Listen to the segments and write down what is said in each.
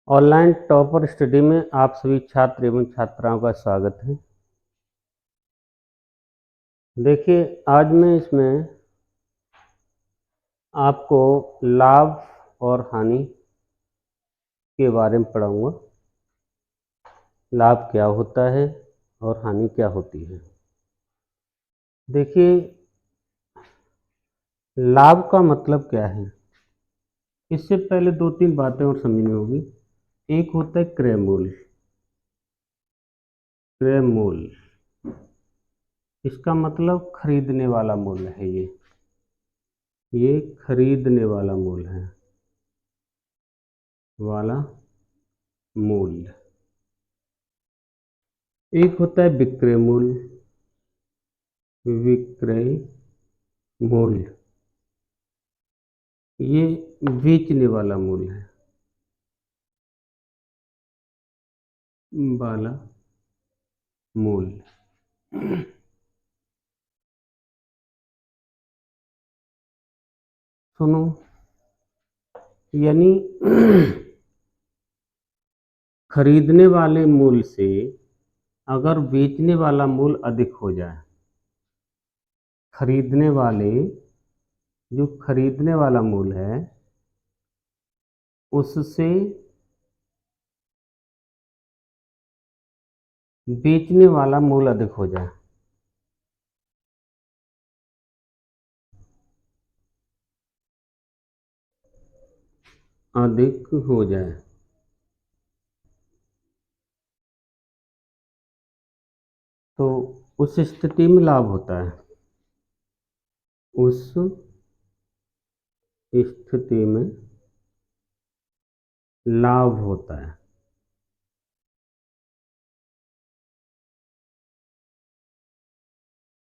Online topper study में आप सभी छात्र एवं छात्राओं का स्वागत है। देखिए, आज मैं इसमें आपको लाभ और हानि के बारे में पढ़ाऊंगा। लाभ क्या होता है और हानि क्या होती है। देखिए, लाभ का मतलब क्या है, इससे पहले दो तीन बातें और समझनी होगी। एक होता है क्रय मूल्य। क्रय मूल्य इसका मतलब खरीदने वाला मूल्य है। ये खरीदने वाला मूल्य है, वाला मूल्य। एक होता है विक्रय मूल्य। विक्रय मूल्य ये बेचने वाला मूल्य है, वाला मूल्य। सुनो, यानी खरीदने वाले मूल्य से अगर बेचने वाला मूल्य अधिक हो जाए, खरीदने वाले जो खरीदने वाला मूल्य है उससे बेचने वाला मूल्य अधिक हो जाए, अधिक हो जाए तो उस स्थिति में लाभ होता है। उस स्थिति में लाभ होता है।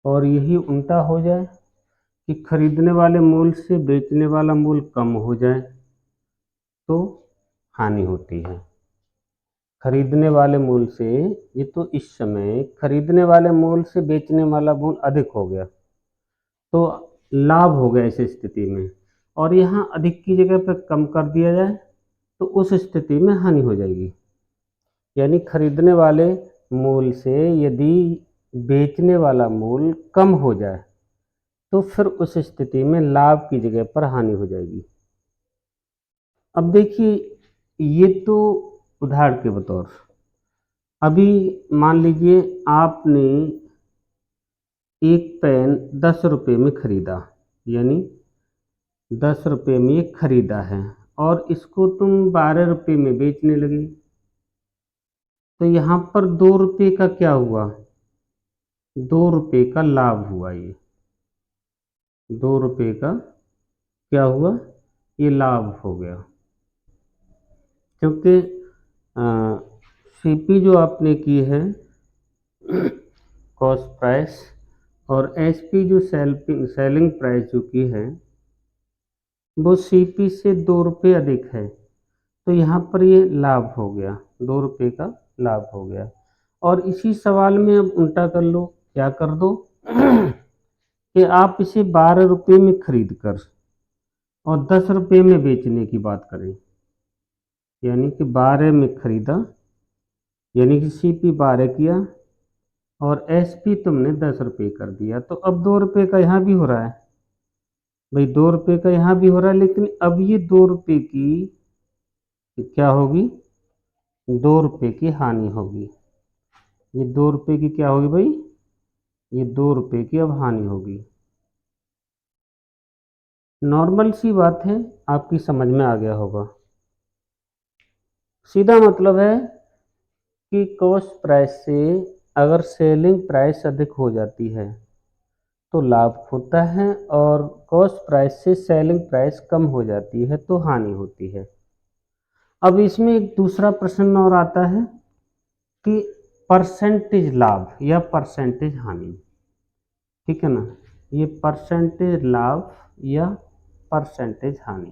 और यही उल्टा हो जाए कि खरीदने वाले मूल्य से बेचने वाला मूल्य कम हो जाए तो हानि होती है। खरीदने वाले मूल्य से, ये तो इस समय खरीदने वाले मूल्य से बेचने वाला मूल्य अधिक हो गया तो लाभ हो गया इस स्थिति में। और यहाँ अधिक की जगह पर कम कर दिया जाए तो उस स्थिति में हानि हो जाएगी। यानी खरीदने वाले मूल्य से यदि बेचने वाला मूल्य कम हो जाए तो फिर उस स्थिति में लाभ की जगह पर हानि हो जाएगी। अब देखिए, ये तो उदाहरण के बतौर, अभी मान लीजिए आपने एक पेन 10 रुपये में खरीदा, यानी 10 रुपये में ये खरीदा है और इसको तुम 12 रुपये में बेचने लगे, तो यहाँ पर 2 रुपये का क्या हुआ, 2 रुपये का लाभ हुआ। ये 2 रुपये का क्या हुआ, ये लाभ हो गया। क्योंकि सीपी जो आपने की है कॉस्ट प्राइस, और एसपी जो सेलिंग प्राइस जो की है वो सीपी से 2 रुपये अधिक है, तो यहाँ पर ये लाभ हो गया, 2 रुपये का लाभ हो गया। और इसी सवाल में अब उल्टा कर लो, क्या कर दो कि आप इसे 12 रुपये में खरीद कर और 10 रुपये में बेचने की बात करें। यानी कि 12 में खरीदा, यानी कि सीपी 12 किया और एसपी तुमने 10 रुपये कर दिया, तो अब 2 रुपये का यहाँ भी हो रहा है भाई, 2 रुपये का यहाँ भी हो रहा है। लेकिन अब ये 2 रुपये की क्या होगी, 2 रुपये की हानि होगी। ये 2 रुपये की क्या होगी भाई, ये 2 रुपये की अब हानि होगी। नॉर्मल सी बात है, आपकी समझ में आ गया होगा। सीधा मतलब है कि कॉस्ट प्राइस से अगर सेलिंग प्राइस अधिक हो जाती है तो लाभ होता है, और कॉस्ट प्राइस से सेलिंग प्राइस कम हो जाती है तो हानि होती है। अब इसमें एक दूसरा प्रश्न और आता है कि परसेंटेज लाभ या परसेंटेज हानि, ठीक है ना, ये परसेंटेज लाभ या परसेंटेज हानि,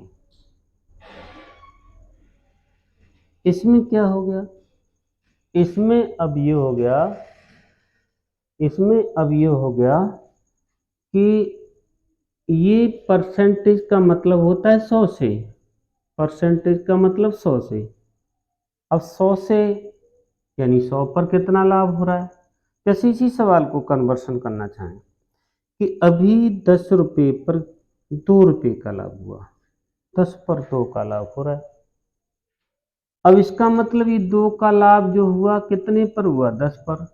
इसमें क्या हो गया, इसमें अब ये हो गया, इसमें अब ये हो गया कि ये परसेंटेज का मतलब होता है 100 से, परसेंटेज का मतलब 100 से। अब 100 से यानी 100 पर कितना लाभ हो रहा है। जैसे इसी सवाल को कन्वर्सन करना चाहें कि अभी 10 रुपये पर 2 रुपये का लाभ हुआ, 10 पर 2 का लाभ हो रहा है। अब इसका मतलब ये 2 का लाभ जो हुआ कितने पर हुआ, 10 पर,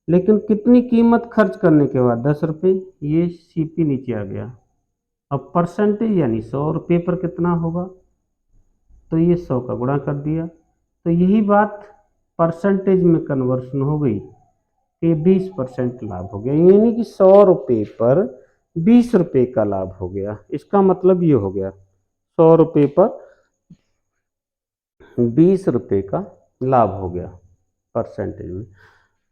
लेकिन कितनी कीमत खर्च करने के बाद, 10 रुपये। ये सीपी नीचे आ गया। अब परसेंटेज यानी 100 रुपये पर कितना होगा, तो ये 100 का गुणा कर दिया। तो यही बात परसेंटेज में कन्वर्सन हो गई कि 20% लाभ हो गया, यानी कि 100 रुपये पर 20 रुपये का लाभ हो गया। इसका मतलब ये हो गया 100 रुपये पर 20 रुपये का लाभ हो गया परसेंटेज में।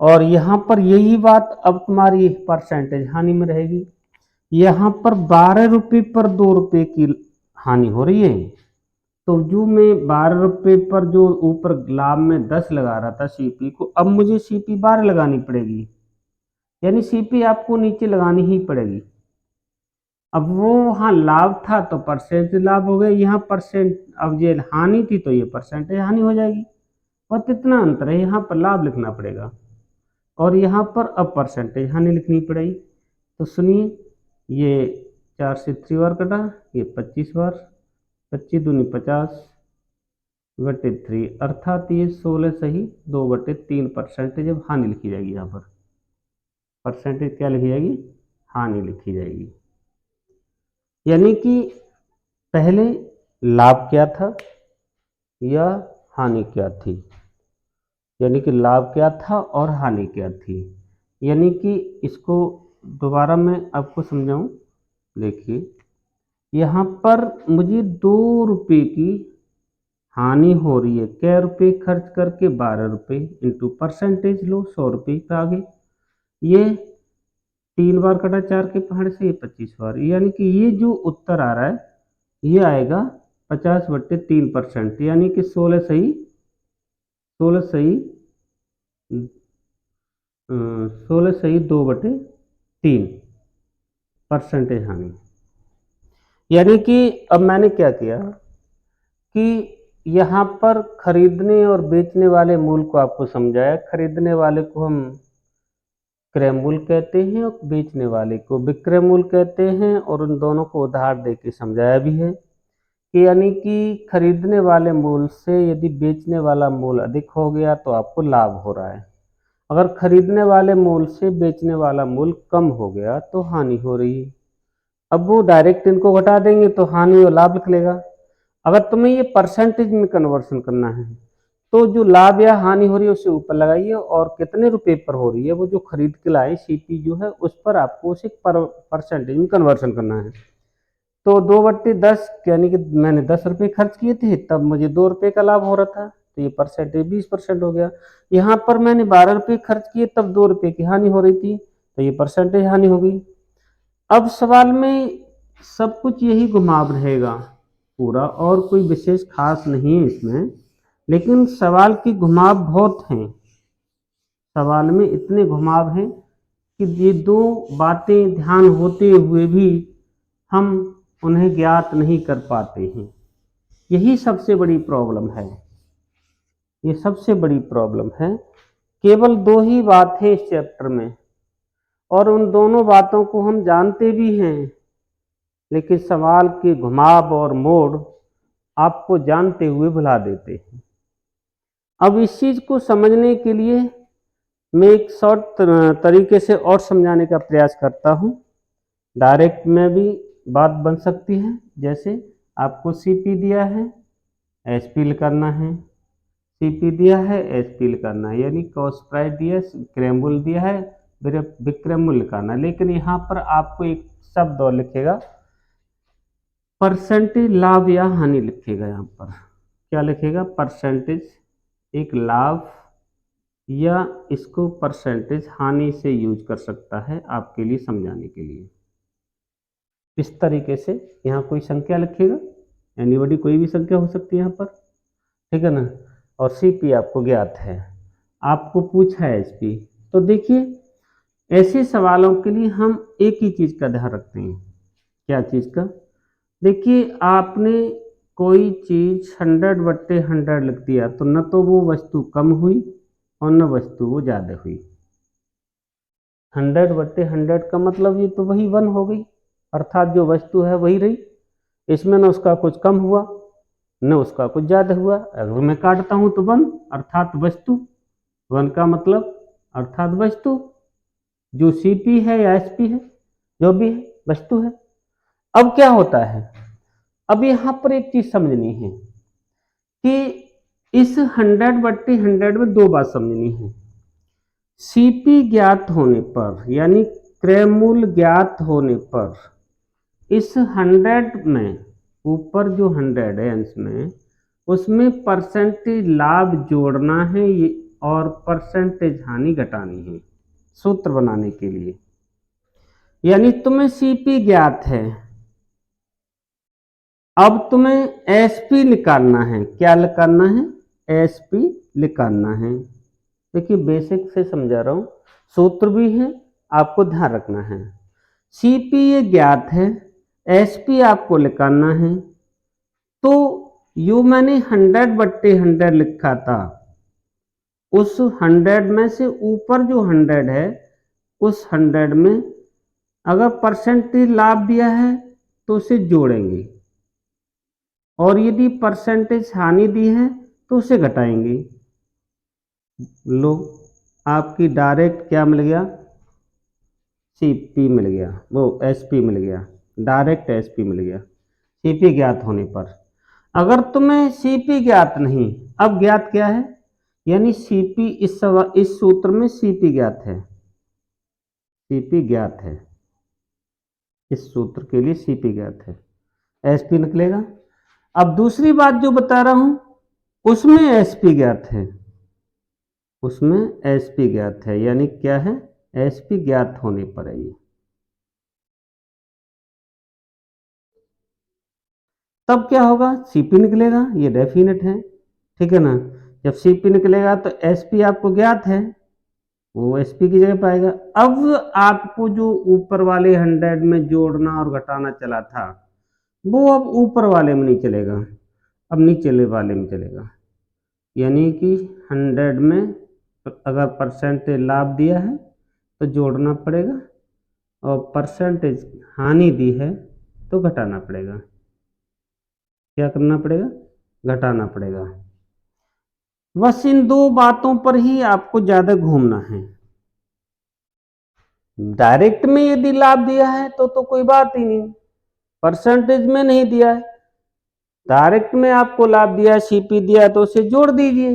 और यहाँ पर यही बात अब तुम्हारी परसेंटेज हानि में रहेगी। यहाँ पर 12 रुपये पर 2 रुपये की हानि हो रही है, तो जो मैं 12 रुपये पर जो ऊपर लाभ में 10 लगा रहा था सीपी को, अब मुझे सीपी 12 लगानी पड़ेगी, यानी सीपी आपको नीचे लगानी ही पड़ेगी। अब वो वहाँ लाभ था तो परसेंटेज लाभ हो गया, यहाँ परसेंट, अब ये हानि थी तो ये परसेंटेज हानि हो जाएगी। और इतना अंतर है, यहाँ पर लाभ लिखना पड़ेगा और यहाँ पर अब परसेंटेज हानि लिखनी पड़ेगी। तो सुनिए, ये 4 से 3 बार कटा, ये 25 बार, 25 दूनी 50 बटे 3, अर्थात ये 16 सही 2 बटे 3 परसेंटेज अब हानि लिखी जाएगी। यहाँ पर परसेंटेज क्या लिखी जाएगी, हानि लिखी जाएगी। यानी कि पहले लाभ क्या था या हानि क्या थी, यानी कि लाभ क्या था और हानि क्या थी। यानी कि इसको दोबारा मैं आपको समझाऊं। देखिए, यहाँ पर मुझे 2 रुपये की हानि हो रही है, कै रुपये खर्च करके, 12 रुपये इंटू परसेंटेज लो 100 रुपये पे आ गए। ये 3 बार कटा 4 के पहाड़ से, ये 25 बार, यानी कि ये जो उत्तर आ रहा है ये आएगा 50 बट्टे 3%, यानी कि 16 सही 2 बटे 3 परसेंटेज हानि। यानी कि अब मैंने क्या किया कि यहाँ पर खरीदने और बेचने वाले मूल को आपको समझाया। खरीदने वाले को हम क्रय मूल्य कहते हैं और बेचने वाले को विक्रय मूल्य कहते हैं, और उन दोनों को उधार दे के समझाया भी है कि यानी कि खरीदने वाले मूल्य से यदि बेचने वाला मूल्य अधिक हो गया तो आपको लाभ हो रहा है, अगर खरीदने वाले मूल्य से बेचने वाला मूल्य कम हो गया तो हानि हो रही है। अब वो डायरेक्ट इनको घटा देंगे तो हानि और लाभ लिख लेगा। अगर तुम्हें ये परसेंटेज में कन्वर्सन करना है तो जो लाभ या हानि हो रही है उसे ऊपर लगाइए और कितने रुपए पर हो रही है वो जो खरीद के लाए सीपी जो है उस पर आपको उसे परसेंटेज में कन्वर्सन करना है। तो 2/10, यानी कि मैंने 10 रुपये खर्च किए थे तब मुझे 2 रुपये का लाभ हो रहा था, तो ये परसेंटेज 20% हो गया। यहाँ पर मैंने 12 रुपये खर्च किए तब 2 रुपये की हानि हो रही थी, तो ये परसेंटेज हानि हो गई। अब सवाल में सब कुछ यही घुमाव रहेगा पूरा, और कोई विशेष खास नहीं है इसमें, लेकिन सवाल की घुमाव बहुत हैं। सवाल में इतने घुमाव हैं कि ये दो बातें ध्यान होते हुए भी हम उन्हें ज्ञात नहीं कर पाते हैं। यही सबसे बड़ी प्रॉब्लम है, ये सबसे बड़ी प्रॉब्लम है। केवल 2 ही बात है इस चैप्टर में, और उन दोनों बातों को हम जानते भी हैं, लेकिन सवाल के घुमाव और मोड़ आपको जानते हुए भुला देते हैं। अब इस चीज़ को समझने के लिए मैं एक शॉर्ट तरीके से और समझाने का प्रयास करता हूँ। डायरेक्ट में भी बात बन सकती है, जैसे आपको सीपी दिया है, एसपी करना है, सीपी दिया है, एसपी करना है, यानी कॉस्ट प्राइस दिया है, क्रय मूल्य दिया है, विक्रय मूल्य करना। लेकिन यहाँ पर आपको एक शब्द और लिखेगा, परसेंटेज लाभ या हानि लिखेगा। यहाँ पर क्या लिखेगा, परसेंटेज एक लाभ, या इसको परसेंटेज हानि से यूज कर सकता है आपके लिए समझाने के लिए। इस तरीके से यहाँ कोई संख्या लिखेगा, एनीबॉडी, कोई भी संख्या हो सकती है यहाँ पर, ठीक है ना। और सीपी आपको ज्ञात है, आपको पूछा है एसपी। तो देखिए, ऐसे सवालों के लिए हम एक ही चीज़ का ध्यान रखते हैं। क्या चीज़ का? देखिए, आपने कोई चीज 100/100 लिख दिया तो न तो वो वस्तु कम हुई और न वस्तु वो ज्यादा हुई। 100/100 का मतलब ये तो वही 1 हो गई, अर्थात जो वस्तु है वही रही, इसमें न उसका कुछ कम हुआ न उसका कुछ ज्यादा हुआ। अगर मैं काटता हूं तो 1 अर्थात वस्तु, 1 का मतलब अर्थात वस्तु, जो सीपी है या एसपी है जो भी है वस्तु है। अब क्या होता है, अब यहां पर एक चीज समझनी है कि इस 100/100 में दो बात समझनी है। सीपी ज्ञात होने पर यानी क्रय मूल्य ज्ञात होने पर इस 100 में ऊपर जो 100 है अंश में, उसमें परसेंटेज लाभ जोड़ना है और परसेंटेज हानि घटानी है सूत्र बनाने के लिए। यानी तुम्हें सीपी ज्ञात है, अब तुम्हें एसपी निकालना है। क्या निकालना है? एसपी निकालना है। देखिए बेसिक से समझा रहा हूं, सूत्र भी है, आपको ध्यान रखना है। सीपी ये ज्ञात है, एसपी आपको निकालना है। तो यो मैंने 100/100 लिखा था, उस 100 में से ऊपर जो 100 है उस 100 में अगर परसेंटेज लाभ दिया है तो उसे जोड़ेंगे, और यदि परसेंटेज हानि दी है तो उसे घटाएंगे। लो आपकी डायरेक्ट क्या मिल गया? सीपी मिल गया, वो एसपी मिल गया, डायरेक्ट एसपी मिल गया सीपी ज्ञात होने पर। अगर तुम्हें सीपी ज्ञात नहीं, अब ज्ञात क्या है? यानी सीपी इस सूत्र में सीपी ज्ञात है, सीपी ज्ञात है, इस सूत्र के लिए सीपी ज्ञात है, एसपी निकलेगा। अब दूसरी बात जो बता रहा हूं उसमें एसपी ज्ञात है, उसमें एसपी ज्ञात है, यानी क्या है? एसपी ज्ञात होने पर है ये। तब क्या होगा? सीपी निकलेगा, ये डेफिनेट है, ठीक है ना। जब सीपी निकलेगा तो एसपी आपको ज्ञात है, वो एसपी की जगह पाएगा। अब आपको जो ऊपर वाले 100 में जोड़ना और घटाना चला था वो अब ऊपर वाले में नहीं चलेगा, अब नीचे वाले में चलेगा। यानी कि 100 में अगर परसेंटेज लाभ दिया है तो जोड़ना पड़ेगा, और परसेंटेज हानि दी है तो घटाना पड़ेगा। क्या करना पड़ेगा? घटाना पड़ेगा। बस इन दो बातों पर ही आपको ज्यादा घूमना है। डायरेक्ट में यदि लाभ दिया है तो कोई बात ही नहीं, परसेंटेज में नहीं दिया है, डायरेक्ट में आपको लाभ दिया है, सीपी दिया है, तो उसे जोड़ दीजिए,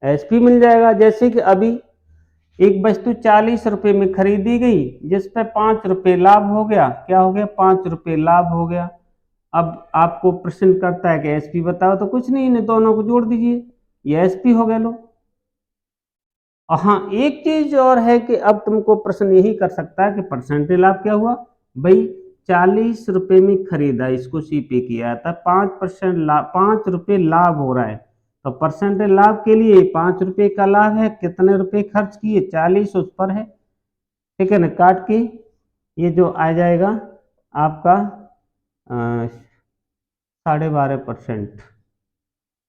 एसपी मिल जाएगा। जैसे कि अभी एक वस्तु 40 रुपए में खरीदी गई जिस पे 5 रुपए लाभ हो गया। क्या हो गया? 5 रुपए लाभ हो गया। अब आपको प्रश्न करता है कि एसपी बताओ, तो कुछ नहीं, इन्हें दोनों को जोड़ दीजिए, ये एसपी हो गया। लो, हाँ एक चीज और है कि अब तुमको प्रश्न यही कर सकता है कि परसेंटेज लाभ क्या हुआ भाई? 40 रुपए में खरीदा, इसको सीपी किया था, 5% लाभ, 5 रुपए लाभ हो रहा है, तो परसेंटेज लाभ के लिए 5 रुपए का लाभ है, कितने रुपए खर्च किए? 40 उस पर है, ठीक है ना। काट के ये जो आ जाएगा आपका 12.5%,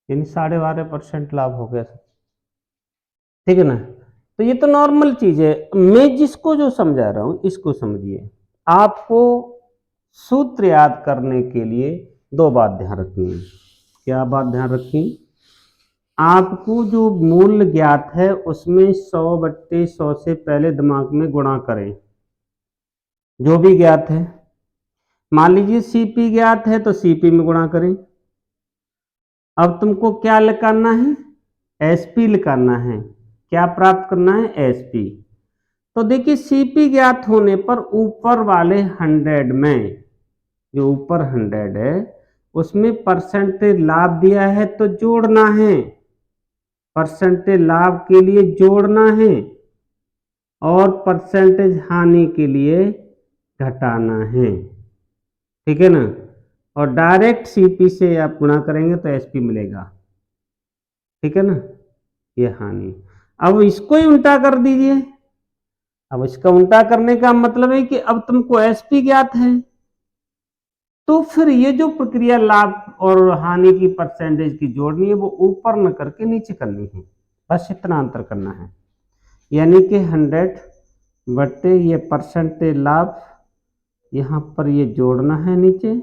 यानी 12.5% लाभ हो गया, ठीक है ना। तो ये तो नॉर्मल चीज है, मैं जिसको जो समझा रहा हूं इसको समझिए। आपको सूत्र याद करने के लिए दो बात ध्यान रखनी है। क्या बात ध्यान रखनी? आपको जो मूल्य ज्ञात है उसमें 100/100 से पहले दिमाग में गुणा करें जो भी ज्ञात है। मान लीजिए सीपी ज्ञात है तो सीपी में गुणा करें। अब तुमको क्या निकालना है? एसपी निकालना है। क्या प्राप्त करना है? एसपी। तो देखिए सीपी ज्ञात होने पर ऊपर वाले 100 में, जो ऊपर 100 है उसमें परसेंटेज लाभ दिया है तो जोड़ना है, परसेंटेज लाभ के लिए जोड़ना है, और परसेंटेज हानि के लिए घटाना है, ठीक है ना। और डायरेक्ट सीपी से आप गुणा करेंगे तो एसपी मिलेगा, ठीक है ना। ये हानि। अब इसको ही उल्टा कर दीजिए। अब इसका उल्टा करने का मतलब है कि अब तुमको एसपी ज्ञात है, तो फिर ये जो प्रक्रिया लाभ और हानि की परसेंटेज की जोड़नी है, वो ऊपर न करके नीचे करनी है, बस इतना अंतर करना है। यानी कि 100 बटे ये परसेंटेज लाभ, यहाँ पर ये जोड़ना है नीचे,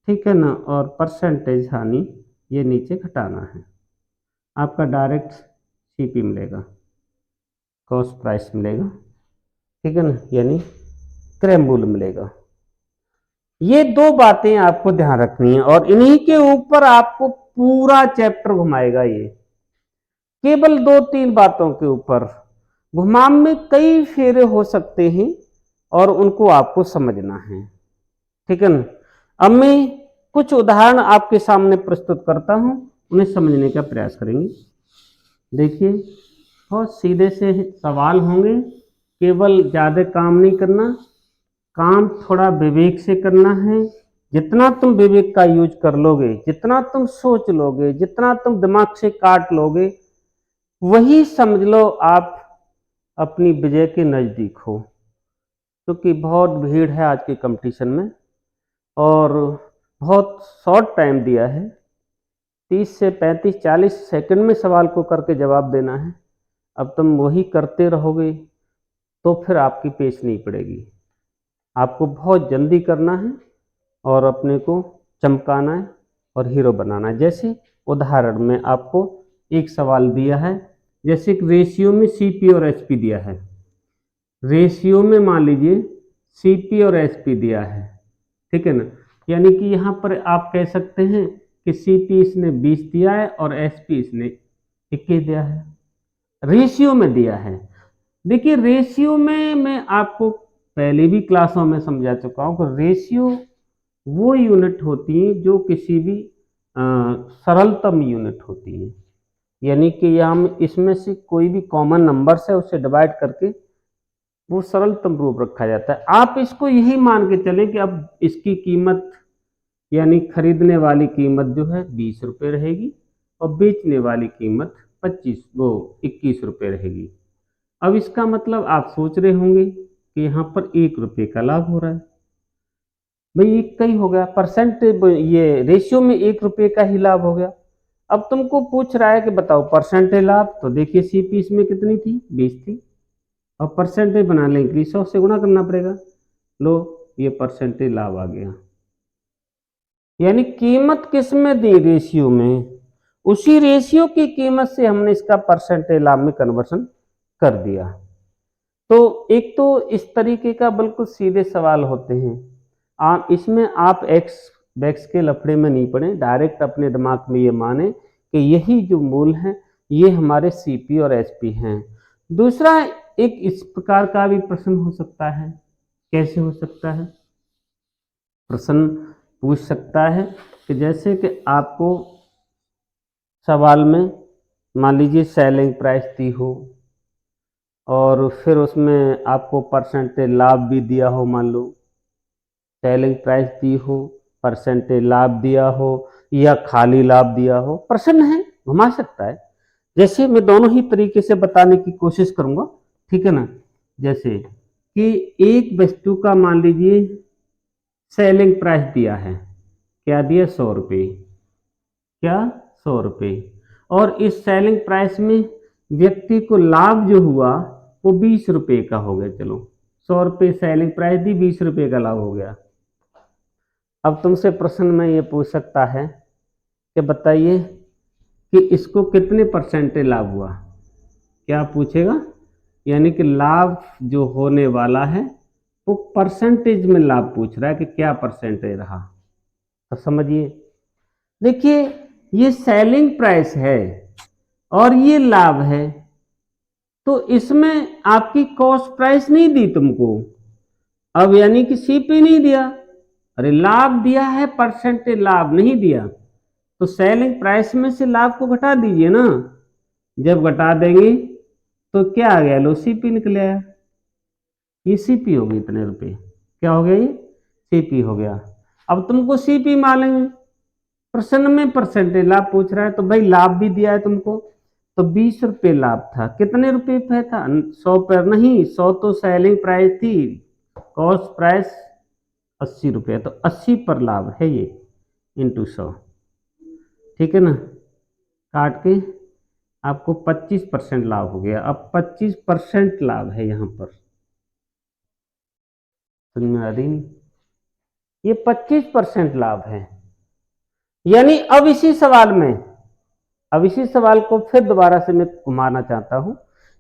ठीक है ना, और परसेंटेज हानि ये नीचे घटाना है। आपका डायरेक्ट सीपी मिलेगा, कॉस्ट प्राइस मिलेगा, ठीक है ना, यानी क्रय मूल्य मिलेगा। ये दो बातें आपको ध्यान रखनी है और इन्हीं के ऊपर आपको पूरा चैप्टर घुमाएगा। ये केवल 2-3 बातों के ऊपर घुमाव में कई फेरे हो सकते हैं और उनको आपको समझना है, ठीक है ना। अब मैं कुछ उदाहरण आपके सामने प्रस्तुत करता हूं, उन्हें समझने का प्रयास करेंगे। देखिए, बहुत सीधे से सवाल होंगे, केवल ज़्यादा काम नहीं करना, काम थोड़ा विवेक से करना है। जितना तुम विवेक का यूज कर लोगे, जितना तुम सोच लोगे, जितना तुम दिमाग से काट लोगे, वही समझ लो आप अपनी विजय के नज़दीक हो। क्योंकि बहुत भीड़ है आज के कंपटीशन में और बहुत शॉर्ट टाइम दिया है, 30 से 35-40 सेकंड में सवाल को करके जवाब देना है। अब तुम वही करते रहोगे तो फिर आपकी पेश नहीं पड़ेगी। आपको बहुत जल्दी करना है और अपने को चमकाना है और हीरो बनाना है। जैसे उदाहरण में आपको एक सवाल दिया है, जैसे एक रेशियो में सीपी और एसपी दिया है। रेशियो में मान लीजिए सीपी और एसपी दिया है, ठीक है ना, यानी कि यहाँ पर आप कह सकते हैं कि सीपी इसने 20 दिया है और एसपी इसने 21 दिया है, रेशियो में दिया है। देखिए, रेशियो में मैं आपको पहले भी क्लासों में समझा चुका हूँ कि रेशियो वो यूनिट होती है जो किसी भी सरलतम यूनिट होती है। यानी कि हम इसमें से कोई भी कॉमन नंबर है उसे डिवाइड करके वो सरलतम रूप रखा जाता है। आप इसको यही मान के चलें कि अब इसकी कीमत यानी खरीदने वाली कीमत जो है 20 रुपये रहेगी और बेचने वाली कीमत 21 रुपये रहेगी। अब इसका मतलब आप सोच रहे होंगे कि यहाँ पर 1 रुपये का लाभ हो रहा है। भाई एक का ही हो गया, परसेंटेज ये रेशियो में 1 रुपये का ही लाभ हो गया। अब तुमको पूछ रहा है कि बताओ परसेंटेज लाभ, तो देखिए सीपी इसमें कितनी थी, 20 थी, और परसेंटेज बनाने के लिए 100 से गुणा करना पड़ेगा। लो, ये परसेंटेज लाभ आ गया। यानी कीमत किस में दी, रेशियो में, उसी रेशियो की कीमत से हमने इसका परसेंटेज लाभ में कन्वर्सन कर दिया। तो एक तो इस तरीके का बिल्कुल सीधे सवाल होते हैं, इसमें आप एक्स बैक्स के लफड़े में नहीं पड़े, डायरेक्ट अपने दिमाग में ये माने कि यही जो मूल हैं ये हमारे सीपी और एसपी हैं। दूसरा, एक इस प्रकार का भी प्रश्न हो सकता है। कैसे हो सकता है? प्रश्न पूछ सकता है कि जैसे कि आपको सवाल में मान लीजिए सेलिंग प्राइस दी हो और फिर उसमें आपको परसेंटेज लाभ भी दिया हो, मान लो सेलिंग प्राइस दी हो, परसेंटेज लाभ दिया हो या खाली लाभ दिया हो, प्रश्न है, घुमा सकता है। जैसे मैं दोनों ही तरीके से बताने की कोशिश करूंगा, ठीक है ना। जैसे कि एक वस्तु का मान लीजिए सेलिंग प्राइस दिया है, क्या दिया, 100 रुपये, क्या 100 रुपये, और इस सेलिंग प्राइस में व्यक्ति को लाभ जो हुआ वो 20 रुपये का हो गया। चलो, 100 रुपये सेलिंग प्राइस दी, 20 रुपये का लाभ हो गया। अब तुमसे प्रश्न में ये पूछ सकता है कि बताइए कि इसको कितने परसेंटेज लाभ हुआ, क्या पूछेगा, यानी कि लाभ जो होने वाला है वो परसेंटेज में लाभ पूछ रहा है कि क्या परसेंटेज रहा। तो समझिए, देखिए ये सेलिंग प्राइस है और ये लाभ है, तो इसमें आपकी कॉस्ट प्राइस नहीं दी तुमको, अब यानी कि सीपी नहीं दिया, अरे लाभ दिया है, परसेंटेज लाभ नहीं दिया, तो सेलिंग प्राइस में से लाभ को घटा दीजिए ना। जब घटा देंगे तो क्या आ गया, लो सीपी निकल आया, ये सीपी हो गई इतने रुपए, क्या हो गया, ये सीपी हो गया। अब तुमको सीपी मानेंगे, प्रश्न में परसेंटेज लाभ पूछ रहा है तो भाई लाभ भी दिया है तुमको, तो 20 रुपये लाभ था, कितने रुपए पे था, 100 पर नहीं, 100 तो सेलिंग प्राइस थी, कॉस्ट प्राइस 80 रुपये, तो 80 पर लाभ है ये, इंटू 100, ठीक है ना, काट के आपको 25% लाभ हो गया। अब 25% लाभ है यहाँ पर, समझ में आ रही नहीं? ये 25% लाभ है। यानी अब इसी सवाल को फिर दोबारा से मैं घुमाना चाहता हूं,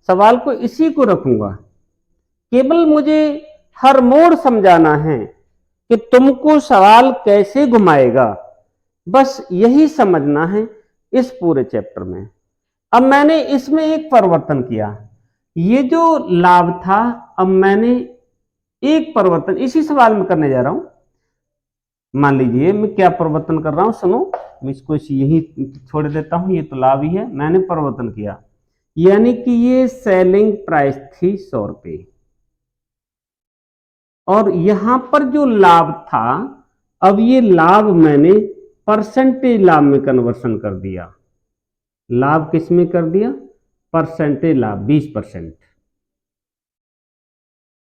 सवाल को इसी को रखूंगा, केवल मुझे हर मोड़ समझाना है कि तुमको सवाल कैसे घुमाएगा, बस यही समझना है इस पूरे चैप्टर में। अब मैंने इसमें एक परिवर्तन किया, ये जो लाभ था, अब मैंने एक परिवर्तन इसी सवाल में करने जा रहा हूं। मान लीजिए मैं क्या परिवर्तन कर रहा हूं, सुनो, मैं इसको यही छोड़ देता हूं, ये तो लाभ ही है। मैंने परिवर्तन किया, यानी कि ये सेलिंग प्राइस थी 100 रुपये, और यहां पर जो लाभ था, अब ये लाभ मैंने परसेंटेज लाभ में कन्वर्सन कर दिया। लाभ किस में कर दिया? परसेंटेज लाभ, 20%।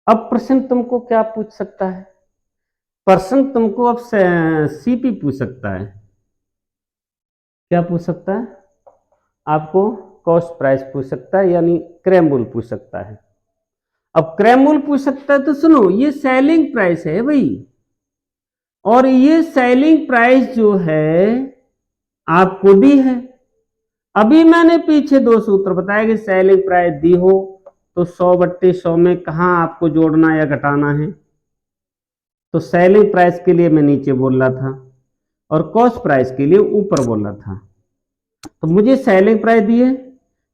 अब प्रश्न तुमको क्या पूछ सकता है? प्रश्न तुमको अब सीपी पूछ सकता है। क्या पूछ सकता है? आपको कॉस्ट प्राइस पूछ सकता है, यानी क्रय मूल्य पूछ सकता है। अब क्रय मूल्य पूछ सकता है तो सुनो, ये सेलिंग प्राइस है भाई, और ये सेलिंग प्राइस जो है आपको दी है। अभी मैंने पीछे दो सूत्र बताया कि सेलिंग प्राइस दी हो तो 100/100 में कहां आपको जोड़ना या घटाना है। तो सेलिंग प्राइस के लिए मैं नीचे बोल रहा था, और कॉस्ट प्राइस के लिए ऊपर बोल रहा था। तो मुझे सेलिंग प्राइस दी है,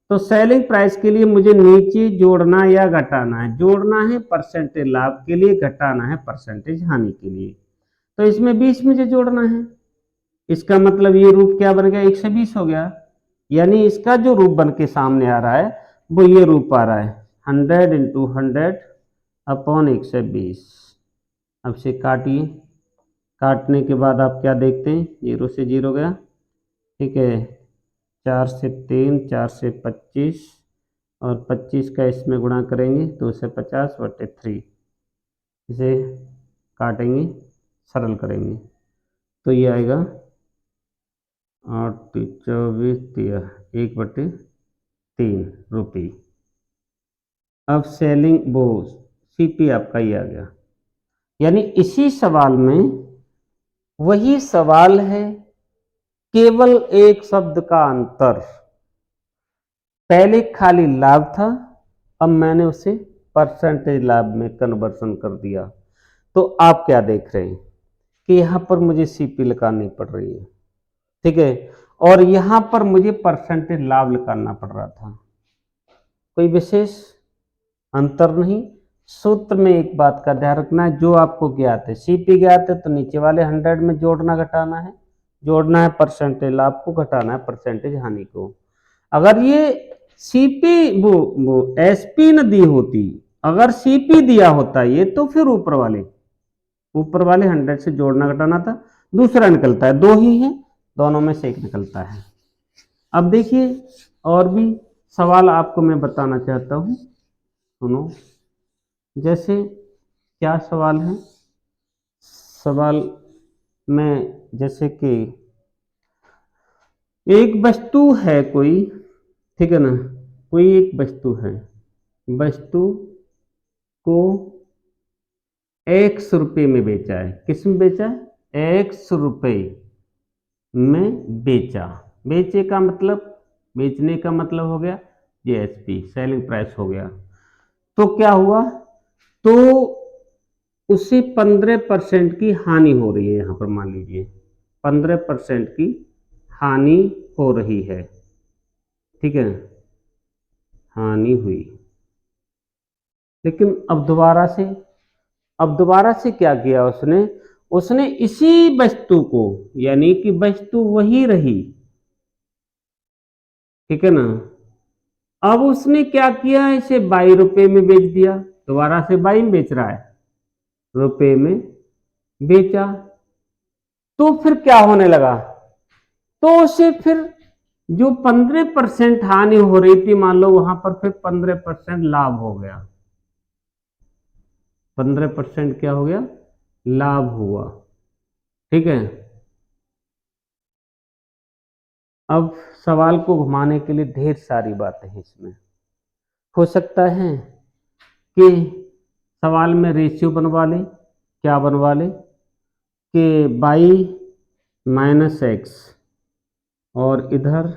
तो सेलिंग प्राइस के लिए मुझे नीचे जोड़ना या घटाना है। जोड़ना है परसेंटेज लाभ के लिए, घटाना है परसेंटेज हानि के लिए। तो इसमें 20 मुझे जोड़ना है। इसका मतलब ये रूप क्या बन गया? 120 हो गया। यानी इसका जो रूप बन के सामने आ रहा है वो ये रूप आ रहा है, 100 × 100 अपॉन 120। अब से काटिए, काटने के बाद आप क्या देखते हैं? 0 से 0 गया, ठीक है। 4 से 3, 4 से 25, और 25 का इसमें गुणा करेंगे 2 से 50/3। इसे काटेंगे, सरल करेंगे तो ये आएगा 8 × 24 दिया 1/3 रुपये। अब सेलिंग वो सीपी आपका ये आ गया। यानी इसी सवाल में वही सवाल है, केवल एक शब्द का अंतर। पहले खाली लाभ था, अब मैंने उसे परसेंटेज लाभ में कन्वर्सन कर दिया। तो आप क्या देख रहे हैं कि यहां पर मुझे सीपी लगानी पड़ रही है, ठीक है, और यहां पर मुझे परसेंटेज लाभ निकालना पड़ रहा था। कोई विशेष अंतर नहीं। सूत्र में एक बात का ध्यान रखना है, जो आपको ज्ञात है, सीपी ज्ञात है तो नीचे वाले 100 में जोड़ना घटाना है। जोड़ना है परसेंटेज लाभ को, घटाना है परसेंटेज हानि को। अगर ये सीपी वो एसपी न दी होती, अगर सीपी दिया होता ये, तो फिर ऊपर वाले 100 से जोड़ना घटाना था। दूसरा निकलता है, दो ही है, दोनों में से एक निकलता है। अब देखिए और भी सवाल आपको मैं बताना चाहता हूं, सुनो। जैसे क्या सवाल है? सवाल में जैसे कि एक वस्तु है कोई, ठीक है ना, कोई एक वस्तु है, वस्तु को 100 रुपये में बेचा है। किस में बेचा है? 100 रुपये में बेचा। बेचे का मतलब, बेचने का मतलब हो गया जीएसपी, सेलिंग प्राइस हो गया। तो क्या हुआ? तो उससे 15% की हानि हो रही है। यहां पर मान लीजिए 15% की हानि हो रही है, ठीक है, हानि हुई। लेकिन अब दोबारा से क्या किया उसने? उसने इसी वस्तु को, यानी कि वस्तु वही रही, ठीक है ना, अब उसने क्या किया? इसे 22 रुपये में बेच दिया। दोबारा से 22 में बेच रहा है, रुपये में बेचा। तो फिर क्या होने लगा? तो उसे फिर जो 15% हानि हो रही थी, मान लो वहां पर फिर 15% लाभ हो गया। 15% क्या हो गया? लाभ हुआ, ठीक है। अब सवाल को घुमाने के लिए ढेर सारी बातें हैं इसमें। हो सकता है कि सवाल में रेशियो बनवा ले, क्या बनवा ले कि y माइनस एक्स और इधर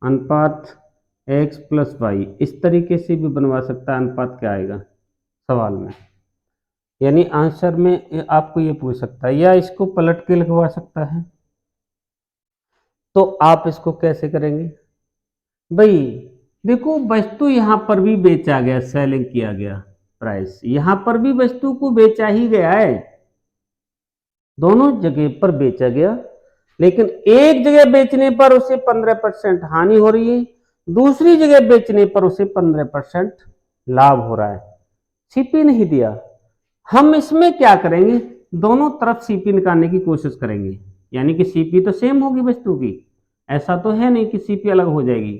अनुपात x प्लस वाई, इस तरीके से भी बनवा सकता है। अनुपात क्या आएगा सवाल में, यानी आंसर में आपको ये पूछ सकता है, या इसको पलट के लिखवा सकता है। तो आप इसको कैसे करेंगे भाई? देखो, वस्तु यहां पर भी बेचा गया, सेलिंग किया गया, प्राइस यहां पर भी वस्तु को बेचा ही गया है, दोनों जगह पर बेचा गया, लेकिन एक जगह बेचने पर उसे 15% हानि हो रही है, दूसरी जगह बेचने पर उसे 15% लाभ हो रहा है। सीपी नहीं दिया, हम इसमें क्या करेंगे, दोनों तरफ सीपी निकालने की कोशिश करेंगे, यानी कि सीपी तो सेम होगी वस्तु की, ऐसा तो है नहीं कि सीपी अलग हो जाएगी,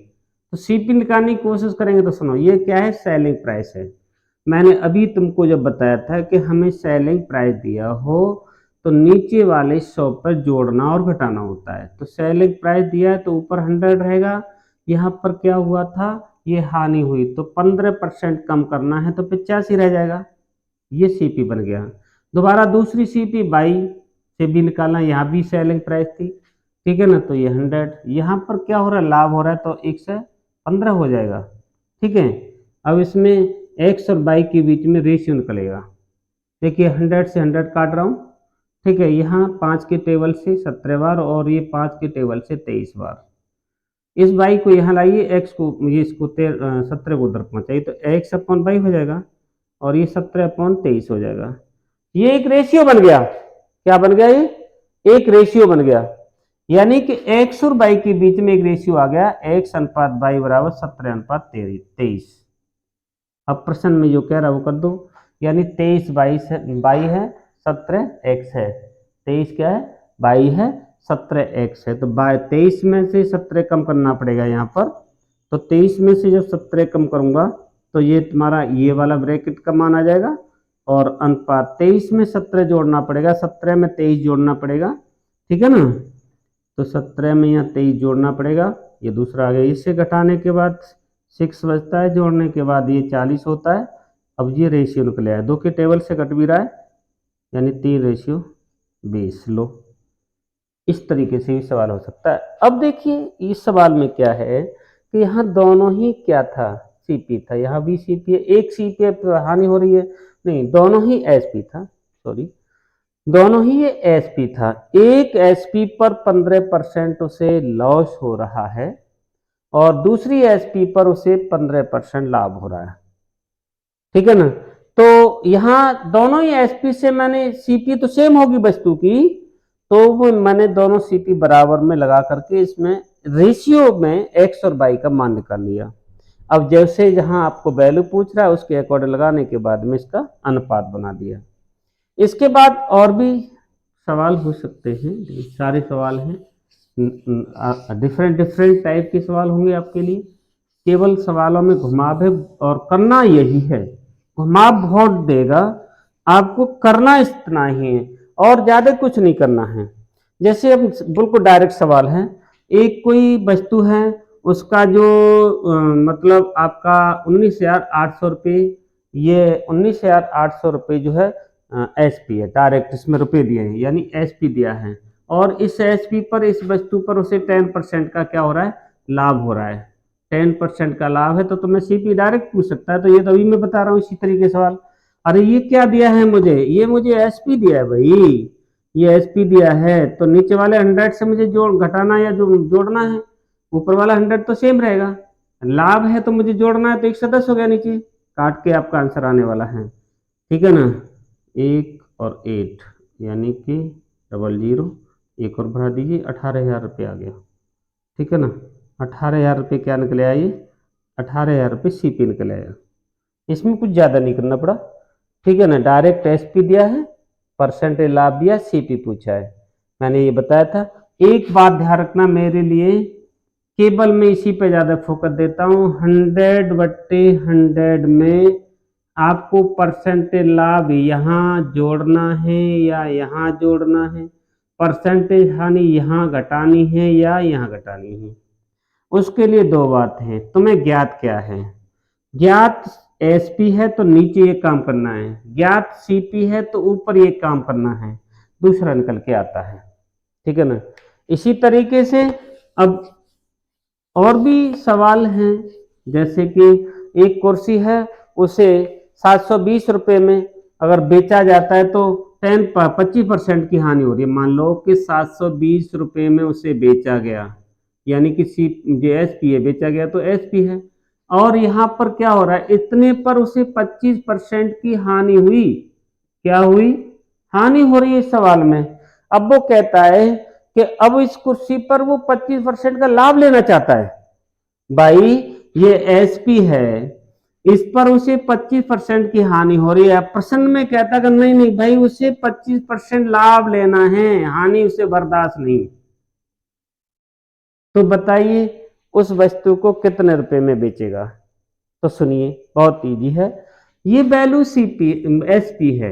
तो सीपी निकालने की कोशिश करेंगे। तो सुनो, ये क्या है, सेलिंग प्राइस है। मैंने अभी तुमको जब बताया था कि हमें सेलिंग प्राइस दिया हो तो नीचे वाले 100 पर जोड़ना और घटाना होता है। तो सेलिंग प्राइस दिया है तो ऊपर 100 रहेगा, यहाँ पर क्या हुआ था, ये हानि हुई तो 15% कम करना है तो 85 रह जाएगा, ये सीपी बन गया। दोबारा दूसरी सीपी बाई से भी निकालना, यहाँ भी सेलिंग प्राइस थी, ठीक है ना, तो ये 100, यहाँ पर क्या हो रहा है, लाभ हो रहा है, तो 1 से 15 हो जाएगा, ठीक है। अब इसमें एक्स और बाई के बीच में रेशियो निकलेगा। देखिए 100 से 100 काट रहा हूँ, ठीक है, यहाँ 5 के टेबल से 17 बार और ये 5 के टेबल से 23 बार। इस बाई को यहाँ लाइए, एक्स को, ये इसको 17 को उधर पहुँचाइए, तो एक्स अपॉन बाई हो जाएगा और ये 17/23 हो जाएगा। ये एक रेशियो बन गया, क्या बन गया, ये एक रेशियो बन गया, यानी कि एक्स और बाई के बीच में एक रेशियो आ गया, एक्स अनुपात बाई बराबर 17/23। अब प्रश्न में जो कह रहा है वो कर दो, यानी 23 बाई है, 17 एक्स है, 23 क्या है, बाई है, 17 एक्स है, तो 23 में से 17 कम करना पड़ेगा यहाँ पर, तो 23 में से जब 17 कम करूंगा तो ये तुम्हारा ये वाला ब्रैकेट का मान आ जाएगा, और अनुपात 23 में 17 जोड़ना पड़ेगा, 17 में 23 जोड़ना पड़ेगा, ठीक है ना, तो 17 में यहाँ 23 जोड़ना पड़ेगा, ये दूसरा आ गया। इससे घटाने के बाद 6 बचता है, जोड़ने के बाद ये 40 होता है। अब ये रेशियो निकले है, 2 के टेबल से कट भी रहा है, यानी 3:20। लो, इस तरीके से भी सवाल हो सकता है। अब देखिए इस सवाल में क्या है कि यहाँ दोनों ही क्या था, सीपी था, यहाँ भी सीपी है, एक सीपी पे हानि हो रही है, नहीं दोनों ही एसपी था, सॉरी दोनों ही ये एसपी था, एक एसपी पर 15% उसे लॉस हो रहा है और दूसरी एसपी पर उसे 15% लाभ हो रहा है, ठीक है ना। तो यहाँ दोनों ही एसपी से मैंने सीपी तो सेम होगी वस्तु की, तो वो मैंने दोनों सीपी बराबर में लगा करके इसमें रेशियो में एक्स और वाई का मान निकाल लिया। अब जैसे जहां आपको वैल्यू पूछ रहा है उसके अकॉर्डिंग लगाने के बाद में इसका अनुपात बना दिया। इसके बाद और भी सवाल हो सकते हैं, सारे सवाल हैं, डिफरेंट डिफरेंट टाइप के सवाल होंगे आपके लिए। केवल सवालों में घुमाव है और करना यही है, घुमाव बहुत देगा, आपको करना इतना ही है और ज्यादा कुछ नहीं करना है। जैसे अब बिल्कुल डायरेक्ट सवाल है, एक कोई वस्तु है, उसका जो मतलब आपका 19,800 रुपये, ये 19,800 रुपये जो है एसपी है, डायरेक्ट इसमें रुपए दिए हैं, यानी एसपी दिया है, और इस एसपी पर, इस वस्तु पर उसे 10% का क्या हो रहा है, लाभ हो रहा है, 10% का लाभ है, तो तुम्हें सीपी डायरेक्ट पूछ सकता है। तो ये तो अभी मैं बता रहा हूँ इसी तरीके सवाल। अरे ये क्या दिया है मुझे, ये मुझे एसपी दिया है भाई, ये एसपी दिया है, तो नीचे वाले 100 से मुझे जोड़ घटाना या जोड़ना है, ऊपर वाला 100 तो सेम रहेगा, लाभ है तो मुझे जोड़ना है, तो 110 हो गया, नीचे काट के आपका आंसर आने वाला है, ठीक है ना। 1 और 8 यानी कि 00, एक और बढ़ा दीजिए, 18,000 रुपये आ गया, ठीक है ना। 18,000 रुपये क्या निकले आए, 18,000 रुपये सीपी निकले आया, इसमें कुछ ज़्यादा नहीं करना पड़ा, ठीक है ना। डायरेक्ट एसपी दिया है, परसेंटेज लाभ दिया, सीपी पूछा है, मैंने ये बताया था। एक बात ध्यान रखना मेरे लिए, केवल मैं इसी पे ज़्यादा फोकस देता हूँ, 100/100 में आपको परसेंटेज लाभ यहाँ जोड़ना है या यहाँ जोड़ना है, परसेंटेज हानि यहाँ घटानी है या यहाँ घटानी है, उसके लिए दो बात है, तुम्हें ज्ञात क्या है, ज्ञात एसपी है तो नीचे ये काम करना है, ज्ञात सीपी है तो ऊपर ये काम करना है, दूसरा निकल के आता है। ठीक है ना। इसी तरीके से अब और भी सवाल हैं, जैसे कि एक कुर्सी है, उसे 720 रुपए में अगर बेचा जाता है तो 25% की हानि हो रही है। मान लो कि 720 रुपए में उसे बेचा गया, यानी कि सी जो एसपी है बेचा गया तो एसपी है, और यहाँ पर क्या हो रहा है, इतने पर उसे 25% की हानि हुई। क्या हुई? हानि हो रही है इस सवाल में। अब वो कहता है कि अब इस कुर्सी पर वो 25% का लाभ लेना चाहता है। भाई ये एसपी है, इस पर उसे 25% की हानि हो रही है। प्रश्न में कहता कि नहीं नहीं भाई, उसे 25% लाभ लेना है, हानि उसे बर्दाश्त नहीं। तो बताइए उस वस्तु को कितने रुपए में बेचेगा? तो सुनिए, बहुत इजी है। ये वैल्यू सीपी एसपी है,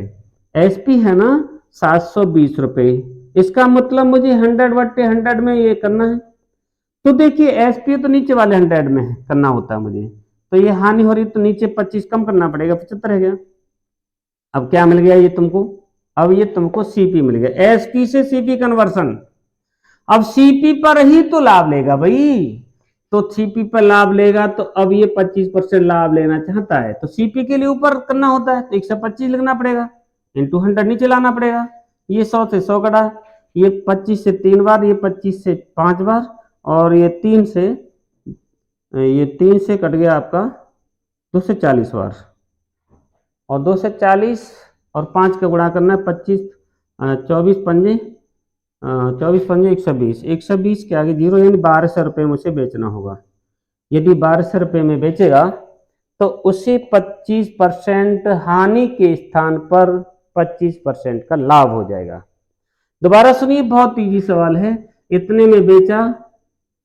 एसपी है ना 720 रुपए, इसका मतलब मुझे 100/100 में ये करना है। तो देखिए एसपी तो नीचे वाले 100 में करना होता है मुझे, तो ये हानि हो रही तो नीचे 25 कम करना पड़ेगा, 75 है गया। अब क्या मिल गया ये तुमको? अब ये तुमको सीपी मिल गया, एसपी से सीपी कन्वर्सन। अब सीपी पर ही तो लाभ लेगा भाई, तो सीपी पर लाभ लेगा तो अब ये 25% लाभ लेना चाहता है, तो सीपी के लिए ऊपर करना होता है तो 125 लिखना पड़ेगा, इंटू 100 नीचे लाना पड़ेगा। ये 100 से 100 कटा, ये 25 से 3 बार, ये 25 से 5 बार, और ये 3 से कट गया आपका 240 बार, और 240 और 5 का गुणा करना है 25, 24 पंजे 120, 120 के आगे जीरो, यानी 1200 रुपये में उसे बेचना होगा। यदि 1200 रुपये में बेचेगा तो उसे 25% हानि के स्थान पर 25% का लाभ हो जाएगा। दोबारा सुनिए, बहुत इजी सवाल है। इतने में बेचा,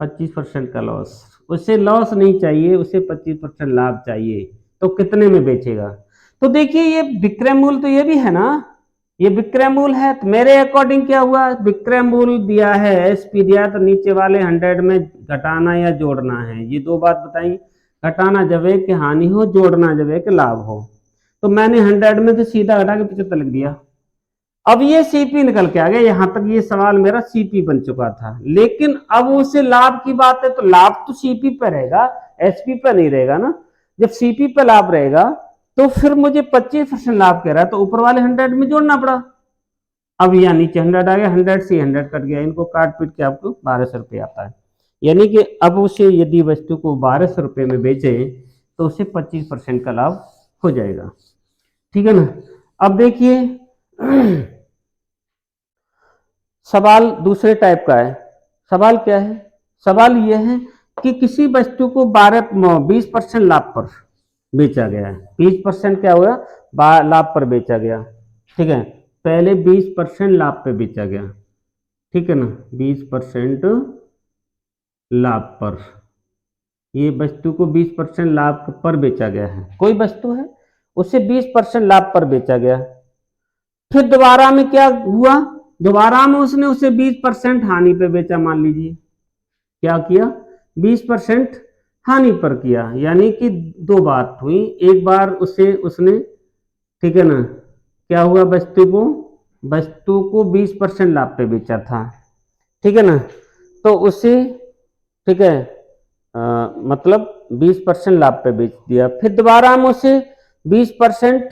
25% का लॉस, उसे लॉस नहीं चाहिए, उसे 25% लाभ चाहिए, तो कितने में बेचेगा? तो देखिए ये विक्रय मूल्य तो ये भी है ना, ये विक्रय मूल्य है, तो मेरे अकॉर्डिंग क्या हुआ, विक्रय मूल्य दिया है एसपी दिया, तो नीचे वाले 100 में घटाना या जोड़ना है। ये दो बात बताई, घटाना जब है कि हानि हो, जोड़ना जब है कि लाभ हो। तो मैंने 100 में से सीधा घटा के 75 लिख दिया। अब ये सीपी निकल के आ गया, यहां तक ये सवाल मेरा सीपी बन चुका था। लेकिन अब उसे लाभ की बात है तो लाभ तो सीपी पे रहेगा, एसपी पे नहीं रहेगा ना। जब सीपी पे लाभ रहेगा तो फिर मुझे 25% लाभ कह रहा है, तो ऊपर वाले 100 में जोड़ना पड़ा। अब यहाँ नीचे 100 आ गया, 100 से 100 कट गया, इनको काट पीट के आपको 1200 रुपये आता है। यानी कि अब उसे यदि वस्तु को 1200 रुपये में बेचे तो उसे 25% का लाभ हो जाएगा। ठीक है ना। अब देखिए सवाल दूसरे टाइप का है। सवाल क्या है? सवाल यह है कि किसी वस्तु को 20% लाभ पर बेचा गया है। 20% क्या हुआ? लाभ पर बेचा गया। ठीक है, पहले 20% लाभ पे बेचा गया, ठीक है ना, 20% लाभ पर, ये वस्तु को 20% लाभ पर बेचा गया है। कोई वस्तु है उसे 20% लाभ पर बेचा गया, फिर दोबारा में क्या हुआ, दोबारा में उसने उसे 20% हानि पे बेचा। मान लीजिए क्या किया, 20% हानि पर किया, यानी कि दो बात हुई। एक बार उसने ठीक है ना, क्या हुआ, वस्तु को 20% लाभ पे बेचा था, ठीक है ना, तो उसे ठीक है मतलब 20% लाभ पे बेच दिया। फिर दोबारा हम उसे 20%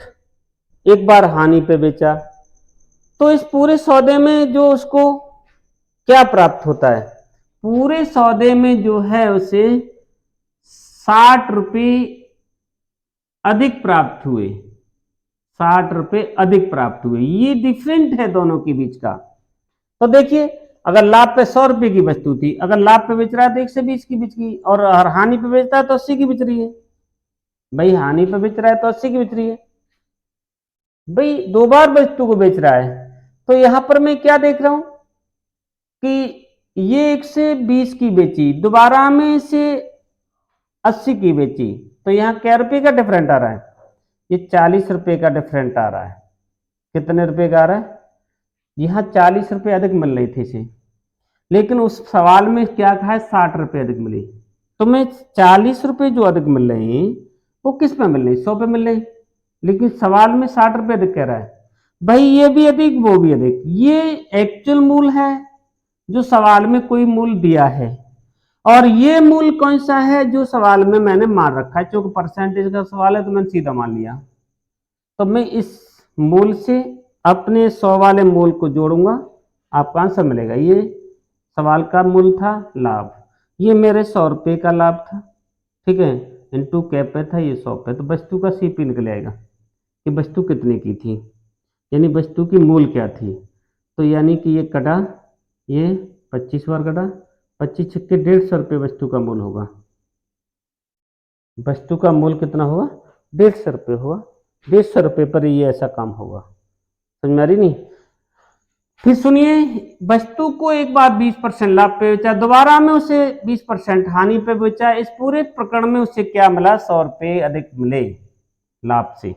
एक बार हानि पे बेचा। तो इस पूरे सौदे में जो उसको क्या प्राप्त होता है, पूरे सौदे में जो है उसे 60 रुपये अधिक प्राप्त हुए, 60 रुपये अधिक प्राप्त हुए। ये डिफरेंट है दोनों के बीच का। तो देखिए अगर लाभ पे 100 रुपए की वस्तु थी, अगर लाभ पे बेच रहा है तो 120 की बिच गई, और हानि पे बेचता है तो 80 की बिच रही है। भाई हानि पे बेच रहा है तो 80 की बिच रही है, भाई दो बार वस्तु को बेच रहा है। तो यहां पर मैं क्या देख रहा हूं कि ये 120 की बेची, दोबारा में से 80 की बेची, तो यहाँ क्या रुपए का डिफरेंट आ रहा है, ये 40 रुपए का डिफरेंट आ रहा है। कितने रुपए का आ रहा है, यहाँ 40 रुपए अधिक मिल रही थी इसे, लेकिन उस सवाल में क्या कहा है, 60 रुपए अधिक मिली। तो मैं 40 रुपए जो अधिक मिल रहे हैं वो किस पे मिल रहे हैं, 100 पे मिल रहे हैं, लेकिन सवाल में 60 रुपए अधिक कह रहा है। भाई ये भी अधिक वो भी अधिक, ये एक्चुअल मूल है जो सवाल में कोई मूल दिया है, और ये मूल कौन सा है जो सवाल में मैंने मान रखा है। क्योंकि परसेंटेज का सवाल है तो मैंने सीधा मान लिया। तो मैं इस मूल से अपने 100 वाले मूल को जोड़ूंगा, आपका आंसर मिलेगा। ये सवाल का मूल था लाभ, ये मेरे 100 रुपये का लाभ था, ठीक है, इंटू कैप पे था, ये 100 पे, तो वस्तु का सीपी निकल आएगा कि वस्तु कितने की थी, यानी वस्तु की मूल क्या थी। तो यानी कि ये कटा, ये 25 बार कटा, 25 छक्के 150 रुपये वस्तु का मूल होगा। वस्तु का मूल कितना होगा, 150 रुपये होगा। 150 रुपये पर ये ऐसा काम होगा। समझ में आ रही नहीं। फिर सुनिए, वस्तु को एक बार 20% लाभ पे बेचा, दोबारा में उसे 20% हानि पे बेचा, इस पूरे प्रकरण में उसे क्या मिला, 100 रुपये अधिक मिले लाभ से,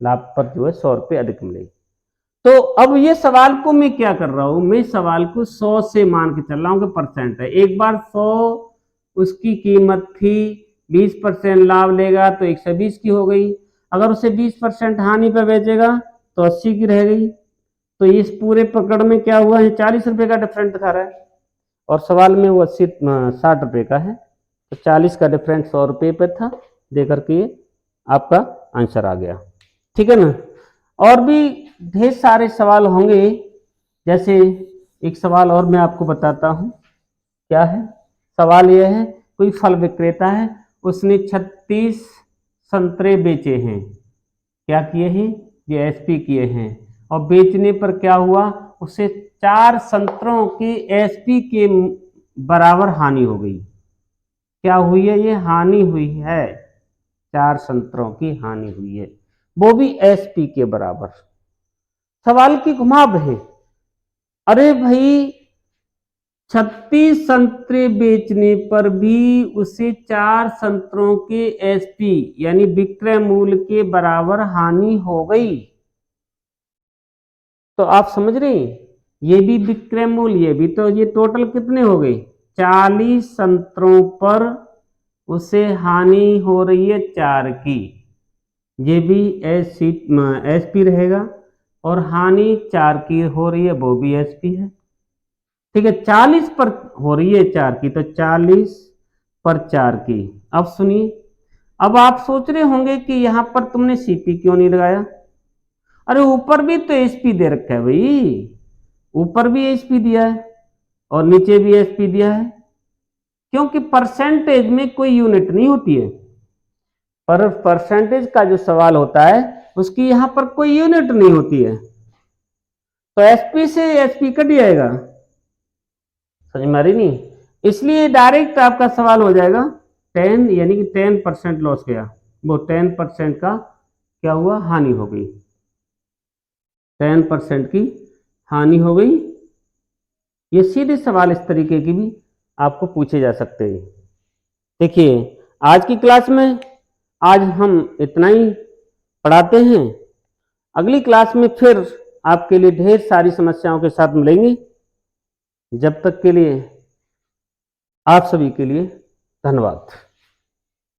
लाभ पर जो है 100 रुपये अधिक मिले। तो अब ये सवाल को मैं क्या कर रहा हूं, मैं सवाल को 100 से मान के चल रहा हूं कि परसेंट है। एक बार 100 उसकी कीमत थी, 20% लाभ लेगा तो 120 की हो गई, अगर उसे 20% हानि पे बेचेगा तो 80 की रह गई। तो इस पूरे प्रकरण में क्या हुआ है, 40 रुपए का डिफरेंस दिखा रहा है, और सवाल में वो 60 रुपए का है, तो 40 का डिफरेंस 100 रुपये पे था, देकर के आपका आंसर आ गया। ठीक है ना। और भी ढेर सारे सवाल होंगे, जैसे एक सवाल और मैं आपको बताता हूं। क्या है सवाल, यह है कोई फल विक्रेता है, उसने 36 संतरे बेचे हैं। क्या किए हैं, ये एसपी किए हैं, और बेचने पर क्या हुआ, उसे 4 संतरों की एसपी के बराबर हानि हो गई। क्या हुई है, ये हानि हुई है, 4 संतरों की हानि हुई है, वो भी एसपी के बराबर। सवाल की घुमाव है, अरे भाई 36 संतरे बेचने पर भी उसे 4 संतरों के एसपी यानी विक्रय मूल्य के बराबर हानि हो गई। तो आप समझ रहे हैं, ये भी विक्रय मूल्य, ये भी, तो ये टोटल कितने हो गए, 40 संतरों पर उसे हानि हो रही है 4 की, ये भी एसपी रहेगा, और हानि 4 की हो रही है, वो भी एसपी है। ठीक है, 40 पर हो रही है 4 की, तो 40 पर 4 की। अब सुनिए, अब आप सोच रहे होंगे कि यहां पर तुमने सीपी क्यों नहीं लगाया। अरे ऊपर भी तो एसपी दे रखा है भाई, ऊपर भी एसपी दिया है और नीचे भी एसपी दिया है, क्योंकि परसेंटेज में कोई यूनिट नहीं होती है, पर परसेंटेज का जो सवाल होता है उसकी यहां पर कोई यूनिट नहीं होती है, तो एसपी से एसपी कट जाएगा। समझ में आ रही नहीं, इसलिए डायरेक्ट आपका सवाल हो जाएगा 10, यानी कि 10% लॉस गया, वो 10% का क्या हुआ, हानि हो गई, 10% की हानि हो गई। ये सीधे सवाल इस तरीके की भी आपको पूछे जा सकते हैं। देखिए, आज की क्लास में आज हम इतना ही पढ़ाते हैं, अगली क्लास में फिर आपके लिए ढेर सारी समस्याओं के साथ मिलेंगे। जब तक के लिए आप सभी के लिए धन्यवाद।